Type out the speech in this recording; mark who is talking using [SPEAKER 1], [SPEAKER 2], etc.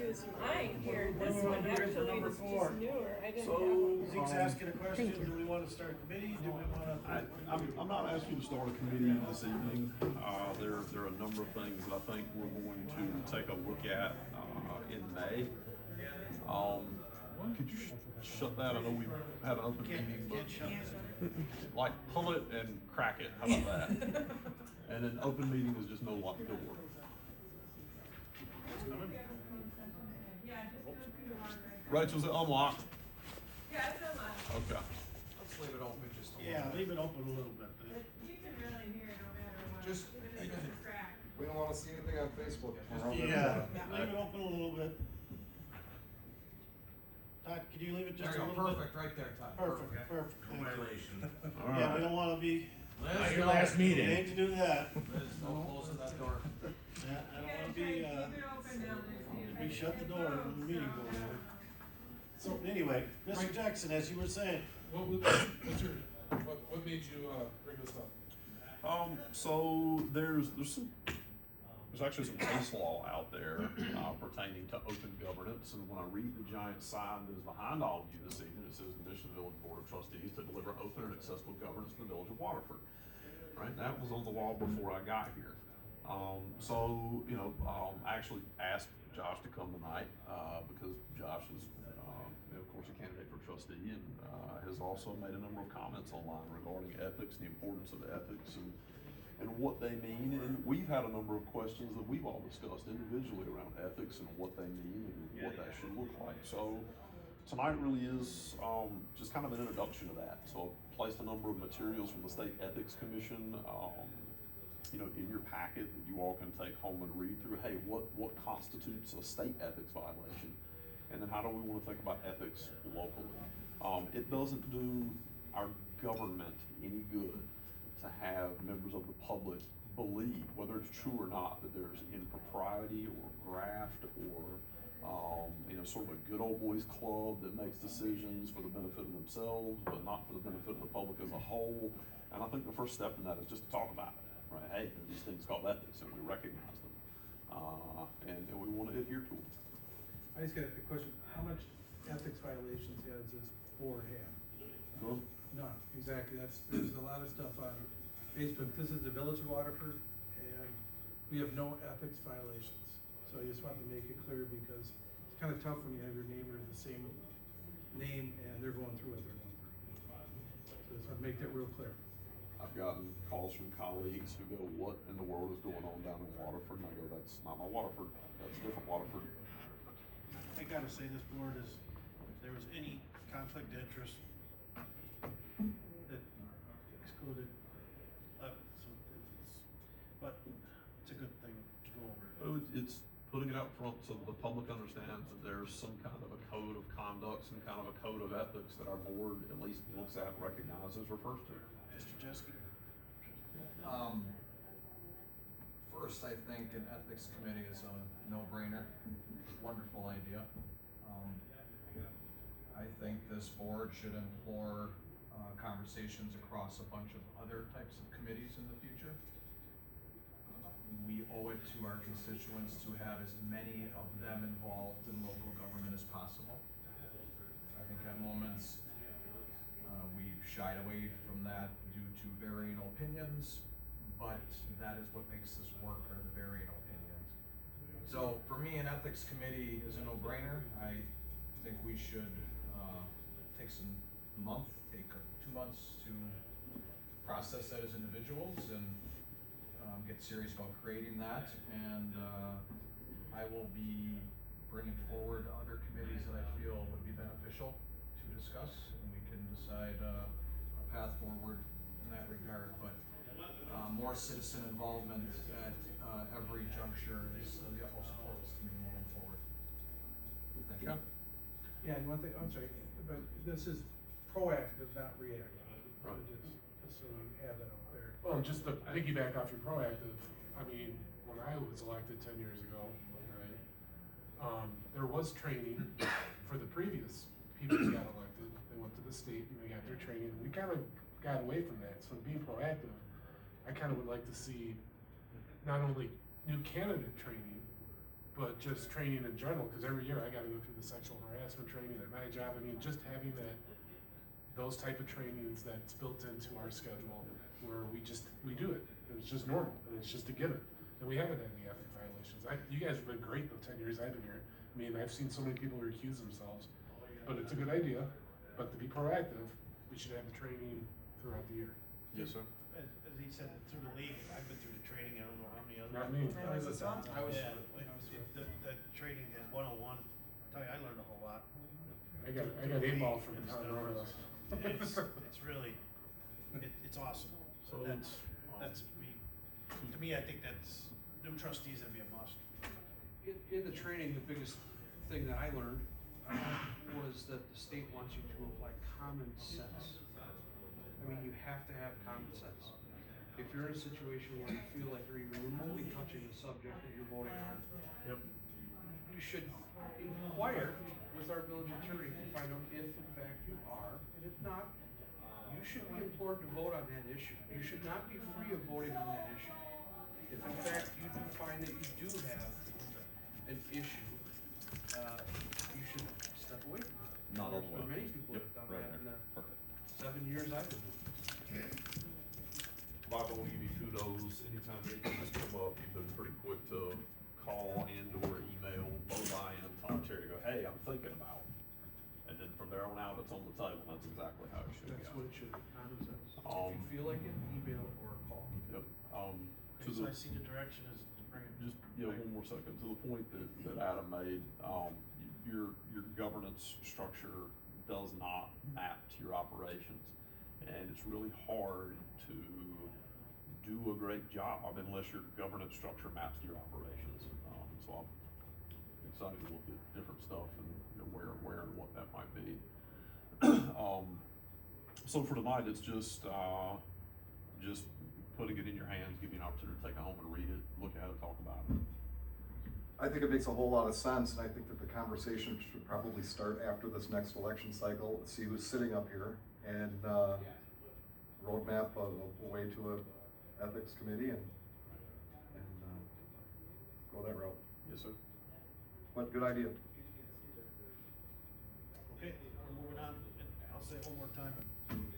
[SPEAKER 1] is mine here, this
[SPEAKER 2] What do we
[SPEAKER 1] one
[SPEAKER 2] wanna do for
[SPEAKER 1] actually
[SPEAKER 2] number
[SPEAKER 1] is just
[SPEAKER 2] 4?
[SPEAKER 1] newer, I didn't
[SPEAKER 2] So
[SPEAKER 1] have.
[SPEAKER 2] Zeke's asking a question, do we wanna start a committee, do we wanna?
[SPEAKER 3] I'm not asking you to start a committee this evening. There are a number of things that I think we're going to take a look at in May. Could you shut that? I know we had an open meeting, but
[SPEAKER 2] Can't shut this.
[SPEAKER 3] like pull it and crack it. How about that? And an open meeting is just no locked door.
[SPEAKER 2] It's coming.
[SPEAKER 3] Rachel's it unlocked?
[SPEAKER 4] Yeah, it's unlocked.
[SPEAKER 3] Okay.
[SPEAKER 5] Let's leave it open just a little.
[SPEAKER 2] Yeah, leave it open a little bit.
[SPEAKER 4] You can really hear no matter what.
[SPEAKER 5] Just
[SPEAKER 4] Even if it's a crack.
[SPEAKER 6] We don't wanna see anything on Facebook.
[SPEAKER 2] Yeah, leave it open a little bit. Todd, could you leave it
[SPEAKER 5] There
[SPEAKER 2] just
[SPEAKER 5] you
[SPEAKER 2] a
[SPEAKER 5] go,
[SPEAKER 2] little bit?
[SPEAKER 5] perfect, right there, Todd.
[SPEAKER 2] Perfect, perfect. Thank you.
[SPEAKER 5] Violation.
[SPEAKER 3] All
[SPEAKER 2] Yeah, we
[SPEAKER 3] right.
[SPEAKER 2] don't wanna be,
[SPEAKER 5] Liz,
[SPEAKER 7] your
[SPEAKER 5] no.
[SPEAKER 7] last
[SPEAKER 2] we
[SPEAKER 7] meeting.
[SPEAKER 2] hate to do that.
[SPEAKER 5] Liz, no closing that door.
[SPEAKER 2] Yeah, I
[SPEAKER 4] You
[SPEAKER 2] don't
[SPEAKER 4] gotta
[SPEAKER 2] wanna
[SPEAKER 4] try
[SPEAKER 2] be,
[SPEAKER 4] to keep it open down there.
[SPEAKER 2] we shut the door when the meeting goes on. So anyway, Mr. Jackson, as you were saying,
[SPEAKER 7] What made you bring this up?
[SPEAKER 3] So there's actually some case law out there pertaining to open governance, and when I read the giant sign that is behind all of you this evening, it says the mission of the Village Board of Trustees to deliver open and accessible governance to the Village of Waterford. Right, that was on the wall before I got here. I actually asked Josh to come tonight because Josh is, of course, a candidate for trustee and has also made a number of comments online regarding ethics, the importance of ethics, and what they mean. And we've had a number of questions that we've all discussed individually around ethics and what they mean and what that should look like. So tonight really is just kind of an introduction to that. So I placed a number of materials from the State Ethics Commission in your packet that you all can take home and read through. Hey, what constitutes a state ethics violation? And then how do we want to think about ethics locally? It doesn't do our government any good to have members of the public believe, whether it's true or not, that there's impropriety or graft or sort of a good old boys club that makes decisions for the benefit of themselves, but not for the benefit of the public as a whole. And I think the first step in that is just to talk about it, right? Hey, there are these things called ethics, and we recognize them, and we want to adhere to them.
[SPEAKER 8] I just got a question, how much ethics violations has this board have?
[SPEAKER 3] Well,
[SPEAKER 8] None, exactly, there's a lot of stuff on Facebook, this is the Village of Waterford, and we have no ethics violations. So I just wanted to make it clear because it's kind of tough when you have your neighbor the same name and they're going through what they're going through. So just want to make that real clear.
[SPEAKER 3] I've gotten calls from colleagues who go, what in the world is going on down in Waterford? And I go, that's not my Waterford, that's different Waterford.
[SPEAKER 2] I gotta say this board is, if there was any conflict of interest that excluded, but it's a good thing to go over.
[SPEAKER 3] Well, it's putting it out front so the public understands that there's some kind of a code of conduct, some kind of a code of ethics that our board at least looks at, recognizes, refers to.
[SPEAKER 2] Mr. Jeske?
[SPEAKER 5] First, I think an ethics committee is a no-brainer, wonderful idea. I think this board should implore conversations across a bunch of other types of committees in the future. We owe it to our constituents to have as many of them involved in local government as possible. I think at moments we've shied away from that due to varying opinions, but that is what makes this work, are the varying opinions. So for me, an ethics committee is a no-brainer. I think we should take take 2 months to process that as individuals and get serious about creating that. And I will be bringing forward other committees that I feel would be beneficial to discuss, and we can decide a path forward in that regard. But more citizen involvement at every juncture is of the utmost importance to me moving forward. Thank you.
[SPEAKER 8] Yeah, and one thing, I'm sorry, but this is proactive, not reactive.
[SPEAKER 3] Right.
[SPEAKER 8] Just so you have that out there.
[SPEAKER 7] Well, just to piggyback off your proactive, I mean, when I was elected 10 years ago, right, there was training for the previous people who got elected. They went to the state and they got their training. We kind of got away from that. So being proactive, I kind of would like to see not only new candidate training, but just training in general, because every year I gotta go through the sexual harassment training at my job. I mean, just having those type of trainings that's built into our schedule where we do it. And it's just normal and it's just a given. And we haven't had any ethic violations. You guys have been great the 10 years I've been here. I mean, I've seen so many people recuse themselves, but it's a good idea. But to be proactive, we should have the training throughout the year.
[SPEAKER 3] Yes, sir.
[SPEAKER 2] As he said, through the league, I've been through the training, I don't know how many other.
[SPEAKER 7] Not me.
[SPEAKER 1] I was as well.
[SPEAKER 8] I was,
[SPEAKER 2] Yeah, the training at 101, I tell you, I learned a whole lot.
[SPEAKER 7] I got 8 ball from the town of Roanoke.
[SPEAKER 2] It's really, it's awesome.
[SPEAKER 3] So
[SPEAKER 2] That's me, to me, I think that's, new trustees, that'd be a must.
[SPEAKER 9] In the training, the biggest thing that I learned was that the state wants you to apply common sense. I mean, you have to have common sense. If you're in a situation where you feel like you're even remotely touching the subject that you're voting on, you should inquire with our village attorney to find out if in fact you are, and if not, you should be implored to vote on that issue. You should not be free of voting on that issue. If in fact you do find that you do have an issue, you should step away from it.
[SPEAKER 3] Not all the
[SPEAKER 9] There's been
[SPEAKER 3] way.
[SPEAKER 9] many people
[SPEAKER 3] Yep,
[SPEAKER 9] that have done
[SPEAKER 3] right
[SPEAKER 9] that in
[SPEAKER 3] there.
[SPEAKER 9] the
[SPEAKER 3] Perfect.
[SPEAKER 9] 7 years I've been doing it.
[SPEAKER 3] Bob, I want to give you kudos. Anytime anything has come up, you've been pretty quick to call and or email both I and Tom Cherry to go, hey, I'm thinking about. And then from there on out, it's on the table. That's exactly how it should
[SPEAKER 9] That's
[SPEAKER 3] go.
[SPEAKER 9] what it should be, common sense. If
[SPEAKER 3] Um,
[SPEAKER 9] you feel like it, email or call.
[SPEAKER 3] Yep. To
[SPEAKER 2] So
[SPEAKER 3] the,
[SPEAKER 2] I see the direction is to bring it.
[SPEAKER 3] just, one more second, to the point that Adam made, your governance structure does not map to your operations. And it's really hard to do a great job unless your governance structure maps to your operations. So I'm excited to look at different stuff and where and what that might be. So for tonight, it's just putting it in your hands, giving you an opportunity to take it home and read it, look at it, talk about it.
[SPEAKER 6] I think it makes a whole lot of sense, and I think that the conversation should probably start after this next election cycle, see who's sitting up here, and, roadmap a way to a ethics committee and go that route.
[SPEAKER 3] Yes, sir.
[SPEAKER 6] But good idea.
[SPEAKER 2] Okay, we're moving on, and I'll say it one more time,